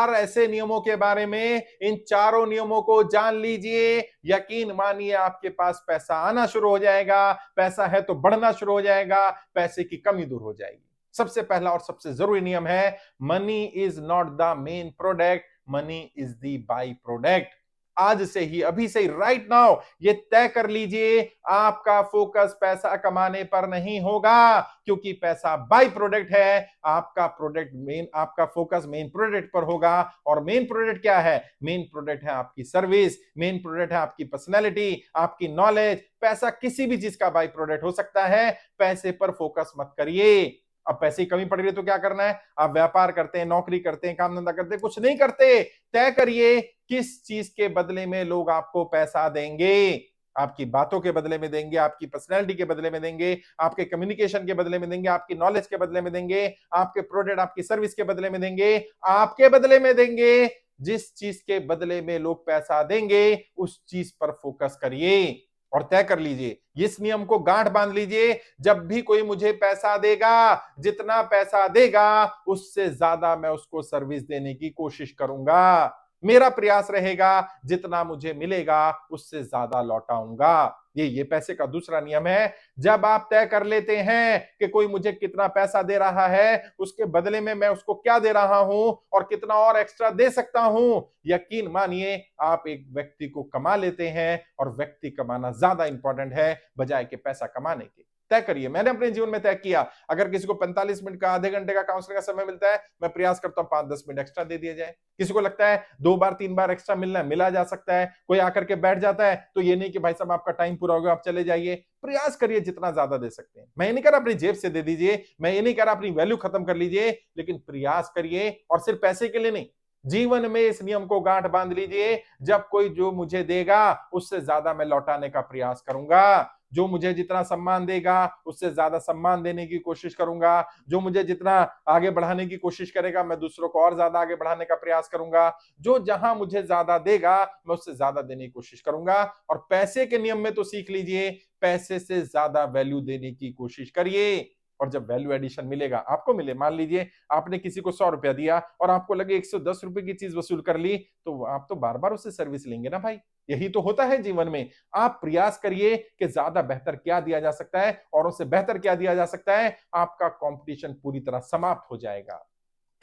4 ऐसे नियमों के बारे में, इन चारों नियमों को जान लीजिए, यकीन मानिए आपके पास पैसा आना शुरू हो जाएगा, पैसा है तो बढ़ना शुरू हो जाएगा, पैसे की कमी दूर हो जाएगी। सबसे पहला और सबसे जरूरी नियम है, money is not the main product, money is the by product. आज से ही, अभी से ही, राइट नाउ ये तय कर लीजिए, आपका फोकस पैसा कमाने पर नहीं होगा, क्योंकि पैसा बाई प्रोडक्ट है। आपका प्रोडक्ट मेन, आपका फोकस मेन प्रोडक्ट पर होगा। और मेन प्रोडक्ट क्या है? मेन प्रोडक्ट है आपकी सर्विस, मेन प्रोडक्ट है आपकी पर्सनैलिटी, आपकी नॉलेज। पैसा किसी भी चीज का बाई प्रोडक्ट हो सकता है, पैसे पर फोकस मत करिए। अब पैसे की कमी पड़ रही है तो क्या करना है? आप व्यापार करते हैं, नौकरी करते हैं, काम धंधा करते हैं, कुछ नहीं करते, तय करिए किस चीज के बदले में लोग आपको पैसा देंगे। आपकी बातों के बदले में देंगे, आपकी पर्सनैलिटी के बदले में देंगे, आपके कम्युनिकेशन के बदले में देंगे, आपकी नॉलेज के बदले में देंगे, आपके प्रोडक्ट, आपकी सर्विस के बदले में देंगे, आपके बदले में देंगे। जिस चीज के बदले में लोग पैसा देंगे उस चीज पर फोकस करिए और तय कर लीजिए, इस नियम को गांठ बांध लीजिए, जब भी कोई मुझे पैसा देगा, जितना पैसा देगा उससे ज्यादा मैं उसको सर्विस देने की कोशिश करूंगा। मेरा प्रयास रहेगा जितना मुझे मिलेगा उससे ज्यादा लौटाऊंगा। ये पैसे का दूसरा नियम है। जब आप तय कर लेते हैं कि कोई मुझे कितना पैसा दे रहा है, उसके बदले में मैं उसको क्या दे रहा हूं और कितना और एक्स्ट्रा दे सकता हूं, यकीन मानिए आप एक व्यक्ति को कमा लेते हैं। और व्यक्ति कमाना ज्यादा इंपॉर्टेंट है बजाय के पैसा कमाने के। तय करिए। मैंने अपने जीवन में तय किया, अगर किसी को 45 मिनट का, आधे घंटे का काउंसलिंग का समय मिलता है, मैं प्रयास करता हूं 5-10 मिनट एक्स्ट्रा दे दिए जाए। किसी को लगता है 2 बार 3 बार एक्स्ट्रा मिलना है, मिला जा सकता है। कोई आकर के बैठ जाता है तो ये नहीं कि भाई साहब आपका टाइम पूरा हो गया आप चले जाइए। प्रयास करिए जितना ज्यादा दे सकते हैं। मैं ये नहीं कह रहा अपनी जेब से दे दीजिए, मैं ये नहीं कह रहा अपनी वैल्यू खत्म कर लीजिए, लेकिन प्रयास करिए। और सिर्फ पैसे के लिए नहीं, जीवन में इस नियम को गांठ बांध लीजिए, जब कोई जो मुझे देगा उससे ज्यादा मैं लौटाने का प्रयास करूंगा। जो मुझे जितना सम्मान देगा उससे ज्यादा सम्मान देने की कोशिश करूंगा। जो मुझे जितना आगे बढ़ाने की कोशिश करेगा मैं दूसरों को और ज्यादा आगे बढ़ाने का प्रयास करूंगा। जो जहां मुझे ज्यादा देगा मैं उससे ज्यादा देने की कोशिश करूंगा। और पैसे के नियम में तो सीख लीजिए, पैसे से ज्यादा वैल्यू देने की कोशिश करिए। और जब वैल्यू एडिशन मिलेगा, आपको मिले, मान लीजिए आपने किसी को 100 रुपया दिया और आपको लगे 110 रुपए की चीज वसूल कर ली, तो आप तो बार बार उससे सर्विस लेंगे ना भाई। यही तो होता है जीवन में। आप प्रयास करिए कि ज्यादा बेहतर क्या दिया जा सकता है और उससे बेहतर क्या दिया जा सकता है, आपका कंपटीशन पूरी तरह समाप्त हो जाएगा।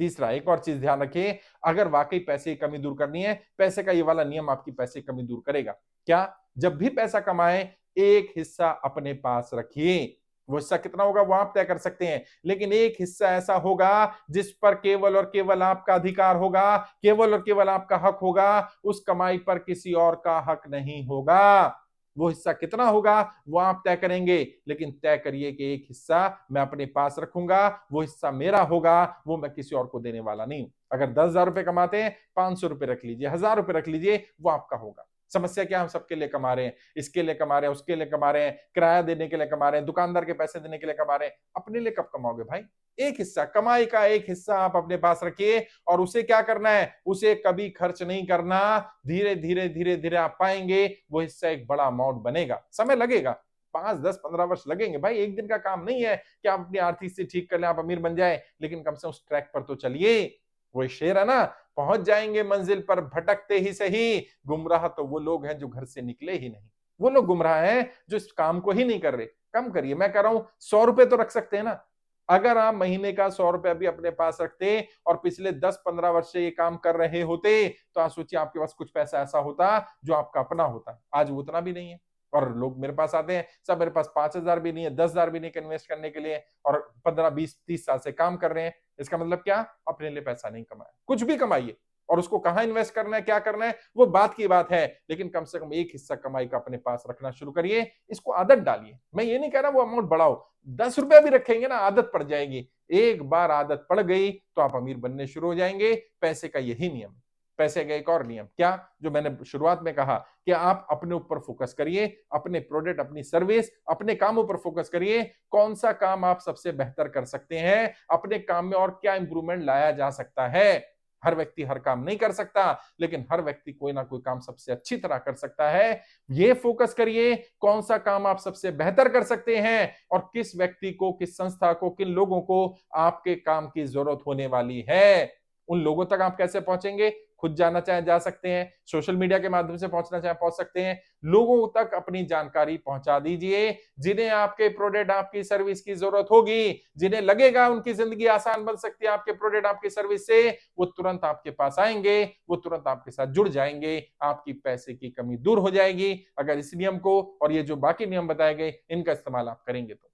तीसरा, एक और चीज ध्यान रखिए, अगर वाकई पैसे की कमी दूर करनी है, पैसे का ये वाला नियम आपकी पैसे की कमी दूर करेगा। क्या? जब भी पैसा कमाए एक हिस्सा अपने पास रखिए। वो हिस्सा कितना होगा वो आप तय कर सकते हैं, लेकिन एक हिस्सा ऐसा होगा जिस पर केवल और केवल आपका अधिकार होगा, केवल और केवल आपका हक होगा। उस कमाई पर किसी और का हक नहीं होगा। वो हिस्सा कितना होगा वो आप तय करेंगे, लेकिन तय करिए कि एक हिस्सा मैं अपने पास रखूंगा, वो हिस्सा मेरा होगा, वो मैं किसी और को देने वाला नहीं हूं। अगर 10,000 रुपए कमाते हैं, 500 रुपए रख लीजिए, 1,000 रुपए रख लीजिए, वो आपका होगा। समस्या क्या? हम सबके लिए कमा रहे हैं, इसके लिए कमा रहे हैं, उसके लिए कमा रहे हैं, किराया देने के लिए कमा रहे हैं, दुकानदार के पैसे देने के लिए कमा रहे हैं। अपने लिए कब कमाओगे भाई? एक हिस्सा, कमाई का एक हिस्सा आप अपने पास रखिए। और उसे क्या करना है? उसे कभी खर्च नहीं करना। धीरे धीरे धीरे धीरे आप पाएंगे वो हिस्सा एक बड़ा अमाउंट बनेगा। समय लगेगा, 5-10-15 वर्ष लगेंगे भाई, एक दिन का काम नहीं है कि आप अपनी आर्थिक स्थिति ठीक कर लें, आप अमीर बन जाए। लेकिन कम से कम उस ट्रैक पर तो चलिए। वो शेर है ना, पहुंच जाएंगे मंजिल पर भटकते ही सही, गुमराह तो वो लोग हैं जो घर से निकले ही नहीं। वो लोग गुमराह हैं जो इस काम को ही नहीं कर रहे। कम करिए, मैं कह रहा हूं 100 रुपए तो रख सकते हैं ना। अगर आप महीने का 100 रुपया भी अपने पास रखते और पिछले 10-15 वर्ष से ये काम कर रहे होते, तो आप सोचिए आपके पास कुछ पैसा ऐसा होता जो आपका अपना होता। आज वो उतना भी नहीं है। और लोग मेरे पास आते हैं, सब मेरे पास 5,000 भी नहीं है, 10,000 भी नहीं इन्वेस्ट करने के लिए, और 15-20-30 साल से काम कर रहे हैं। इसका मतलब क्या? अपने लिए पैसा नहीं कमाया। कुछ भी कमाइए, और उसको कहां इन्वेस्ट करना है, क्या करना है, वो बात की बात है, लेकिन कम से कम एक हिस्सा कमाई का अपने पास रखना शुरू करिए। इसको आदत डालिए। मैं ये नहीं कह रहा वो अमाउंट बढ़ाओ, 10 रुपया भी रखेंगे ना, आदत पड़ जाएगी। एक बार आदत पड़ गई तो आप अमीर बनने शुरू हो जाएंगे। पैसे का यही नियम है। पैसे का एक और नियम क्या, जो मैंने शुरुआत में कहा, कि आप अपने ऊपर फोकस करिए, अपने प्रोडक्ट, अपनी सर्विस, अपने कामों पर फोकस करिए। कौन सा काम आप सबसे बेहतर कर सकते हैं, अपने काम में और क्या इंप्रूवमेंट लाया जा सकता है। हर व्यक्ति हर काम नहीं कर सकता, लेकिन हर व्यक्ति कोई ना कोई काम सबसे अच्छी तरह कर सकता है। ये फोकस करिए कौन सा काम आप सबसे बेहतर कर सकते हैं, और किस व्यक्ति को, किस संस्था को, किन लोगों को आपके काम की जरूरत होने वाली है। उन लोगों तक आप कैसे पहुंचेंगे? खुद जाना चाहे जा सकते हैं, सोशल मीडिया के माध्यम से पहुंचना चाहे पहुंच सकते हैं। लोगों तक अपनी जानकारी पहुंचा दीजिए, जिन्हें आपके प्रोडक्ट आपकी सर्विस की जरूरत होगी, जिन्हें लगेगा उनकी जिंदगी आसान बन सकती है आपके प्रोडक्ट आपकी सर्विस से, वो तुरंत आपके पास आएंगे, वो तुरंत आपके साथ जुड़ जाएंगे, आपकी पैसे की कमी दूर हो जाएगी अगर इस नियम को और ये जो बाकी नियम बताए गए इनका इस्तेमाल आप करेंगे तो।